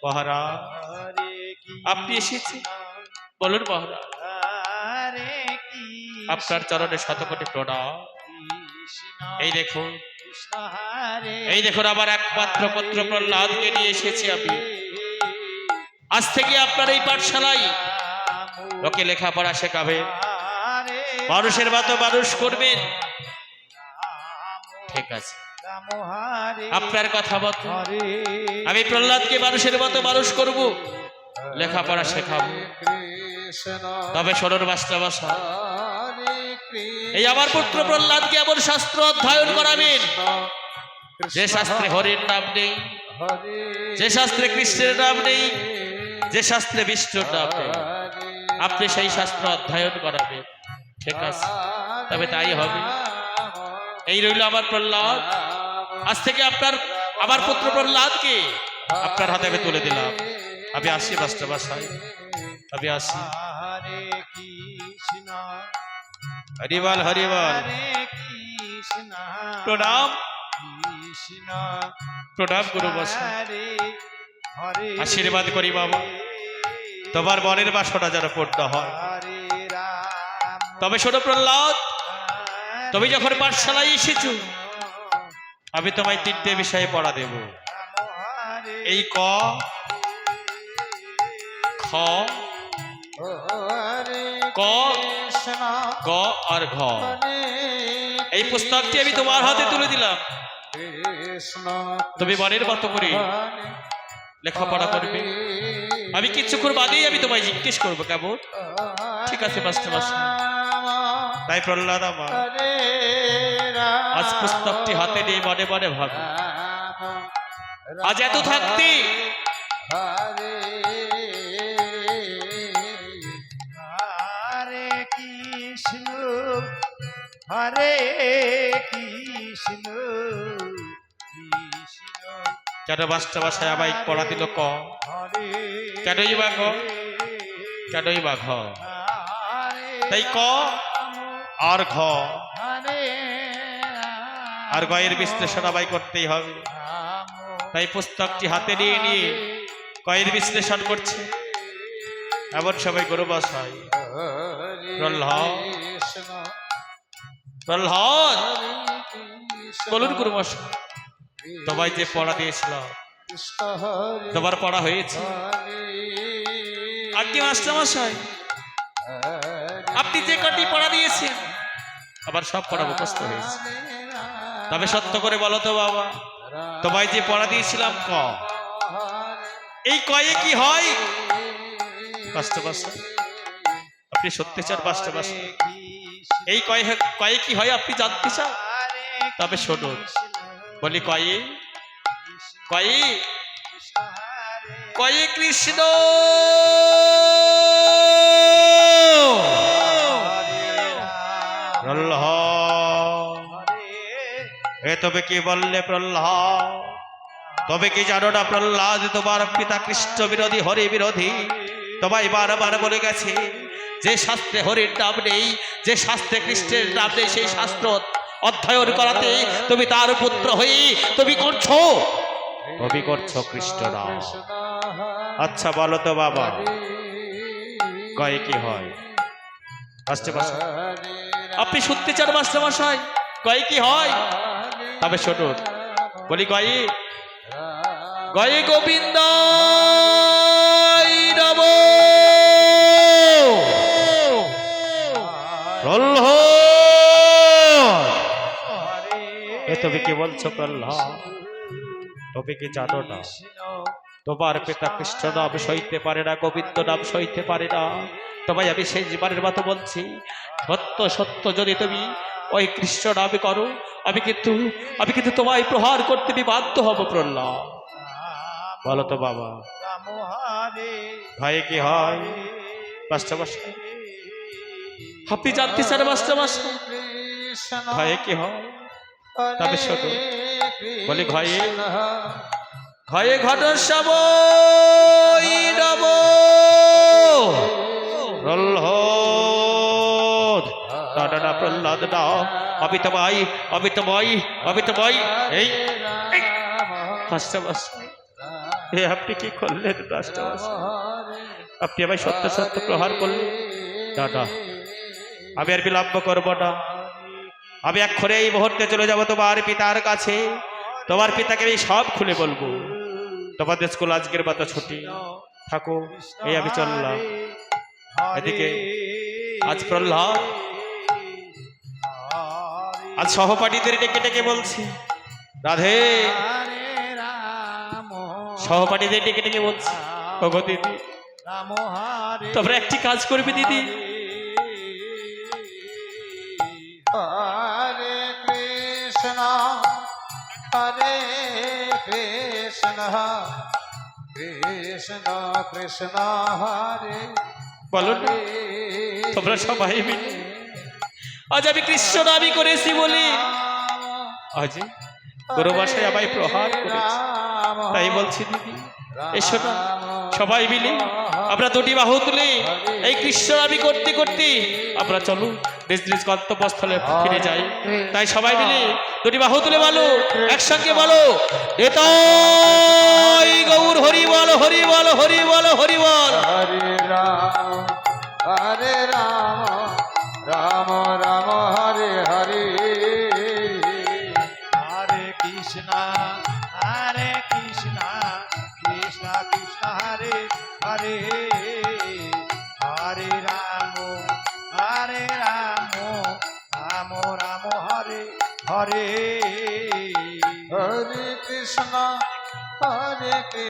মহারাজ আপনি এসেছেন, বলুন মহারাজ। আপনার চরণে শতকোটি প্রণাম। এই দেখুন, এই দেখুন আমার একমাত্র পুত্র প্রহ্লাদকে নিয়ে এসেছি আমি। আজ থেকে আপনার এই পাঠশালায় লোকে লেখাপড়া শেখাবে, মানুষের মতো মানুষ করবেন। ঠিক আছে, আপনার কথা মতো আমি প্রহ্লাদকে মানুষের মতো মানুষ করব, লেখাপড়া শেখাবো। তবে শোনুন মাস্টারমশাই, এই আমার পুত্র প্রহ্লাদকে এমন শাস্ত্র অধ্যয়ন করাবেন যে শাস্ত্রে হরির নাম নেই, যে শাস্ত্রে কৃষ্ণের নাম নেই, যে শাস্ত্রে বিষ্ণুর নাম নেই। আপনি সেই শাস্ত্র অধ্যয়ন করাবেন। ঠিক আছে, তবে তাই হবে। এই রইল আমার প্রহ্লাদ। আজ থেকে আমার পুত্র প্রহ্লাদকে আপনার হাতে আমি তুলে দিলাম। আমি আসি মাস্টারমশাই, আমি আসি। হরিবল হরিবল। প্রণাম প্রণাম গুরু মশাই, আশীর্বাদ করি বাবা, তোমার মনের বাসনা যেন পূর্ণ হয়। তবে শোনো প্রহ্লাদ, তুমি যখন পাঠশালায় এসেছো, আমি তোমায় তিনটে বিষয়ে পড়া দেব। এই ক, খ, ক, গ আর ঘ। এই পুস্তকটি আমি তোমার হাতে তুলে দিলাম। তুমি মনের মতো করে লেখাপড়া করবে। আমি কিছুক্ষণ বাদেই আমি তোমায় জিজ্ঞেস করবো, কেমন? ঠিক আছে মাস্টারমশাই। তাই প্রহ্লাদ আমার আজ পুস্তকটি হাতে নিয়ে মনে মনে ভাবে, আজ এত থাকতে হরে কৃষ্ণ কেন মাস্টারমশাই আমায় পড়া দিল ক? কেনই বা ক, কেনই বা ঘ? তাই ক আর ঘ আর গয়ের বিশ্লেষণ আমায় করতেই হবে। তাই পুস্তকটি হাতে নিয়ে নিয়ে কয়ের বিশ্লেষণ করছে। এমন সময় গুরু মশাই, প্রহ্লাদ প্রহ্লাদ, বলুন গুরু মশাই, তোমায় যে পড়া দিয়েছিলাম তোমার পড়া হয়েছে? আজ্ঞে মাস্টারমশাই, আপনি যে কটি পড়া দিয়েছেন আবার সব পড়া মুখস্থ হয়েছে। তবে সত্য করে বলো তো বাবা, তোমায় যে পড়া দিয়েছিলাম ক, এই কয়ে কি হয়? মাস্টারমশাই, আপনি সত্যি চান মাস্টারমশাই? এই কয়ে কি হয় আপনি জানতে চান? তবে শুনুন, বলি কয়ে কয়ে কয়ে কৃষ্ণ। প্রহ্লাদ, এ তবে কি বললে প্রহ্লাদ? তবে কি জানো না প্রহ্লাদ, তোমার পিতা কৃষ্ণ বিরোধী, হরি বিরোধী। তোমায় বারবার বলে গেছে, যে শাস্ত্রে হরির নাম নেই, যে শাস্ত্রে কৃষ্ণের নাম নেই, সেই শাস্ত্র অধ্যয়ন করাতে তুমি তার পুত্র হয়ে তুমি করছো কৃষ্ণ নাম। আচ্ছা বলো তো বাবা, কয়ে কি হয়? মাস্টারমশাই, আপনি শুনতে চান মাস্টারমশাই কয়ে কি হয়? তবে শুনুন, বলি কয়ে গয়ে গোবিন্দ নমঃ। প্রহ্লাদ, এ তুমি কি বলছো প্রহ্লাদ? তবে কি জানো না তোমার পিতা কৃষ্ণ নাম সইতে পারে না, গোবিন্দ নাম সইতে পারে না। তোমায় আমি শেষবারের মতো বলছি, সত্য সত্য যদি তুমি ওই কৃষ্ণ নাম করো, আমি কিন্তু তোমায় প্রহার করতে বাধ্য হব প্রহ্লাদ। বলো তো বাবা, ভয়ে কি হয়? মাস্টারমশাই, আপনি জানতে চান মাস্টারমশাই ভয়ে কি হয়? তবে শোনো, বলি ভয়ে ভয়ে ঘট সব প্রহ্লাদ, না প্রহ্লাদ না, আমি তোমায় এই মাস্টারমশাই এ আপনি কি করলেন রাষ্ট্রবাসী? আপনি আমায় সত্য সত্য প্রহার করলেন। দাদা, আমি আর বিলম্ব করবো না। আমি এক্ষণে এই মুহূর্তে চলে যাব তোমার পিতার কাছে। তোমার পিতাকে আমি সব খুলে বলবো। তোমাদের স্কুল আজকের মতো ছুটি থাকো, এই আমি চললাম। এদিকে আজ প্রহ্লাদ আজ সহপাঠীদের ডেকে ডেকে বলছি, রাধে সহপাঠীদের ডেকে ডেকে বলছি, ওগো দিদি, তোমরা একটি কাজ করবে দিদি। হরে কৃষ্ণ হরে কৃষ্ণ কৃষ্ণ কৃষ্ণ হরে বলো না, তোমরা সবাই মিলে আজ আমি কৃষ্ণ দাবি করেছি বলে আজ গৌরবাসায় আমায় প্রহার করেছে। তাই বলছি দিদি, এসো না সবাই মিলে আমরা দুটি বাহু তুলে এই কৃষ্ণ দাবি করতে করতে আমরা চলো নিজ নিজ গন্তব্যস্থলে ফিরে যাই। তাই সবাই মিলে দুটি বাহু তুলে বলো, একসঙ্গে বলো, এতাই গৌর হরি বল, হরি বল, হরি বল, হরি বল। হরে রাম রাম রাম হরে হরে হরে কৃষ্ণ কৃষ্ণ কৃষ্ণ হরে হরে হরে রাম রাম রাম হরে হরে হরে কৃষ্ণ হরে কৃষ্ণ।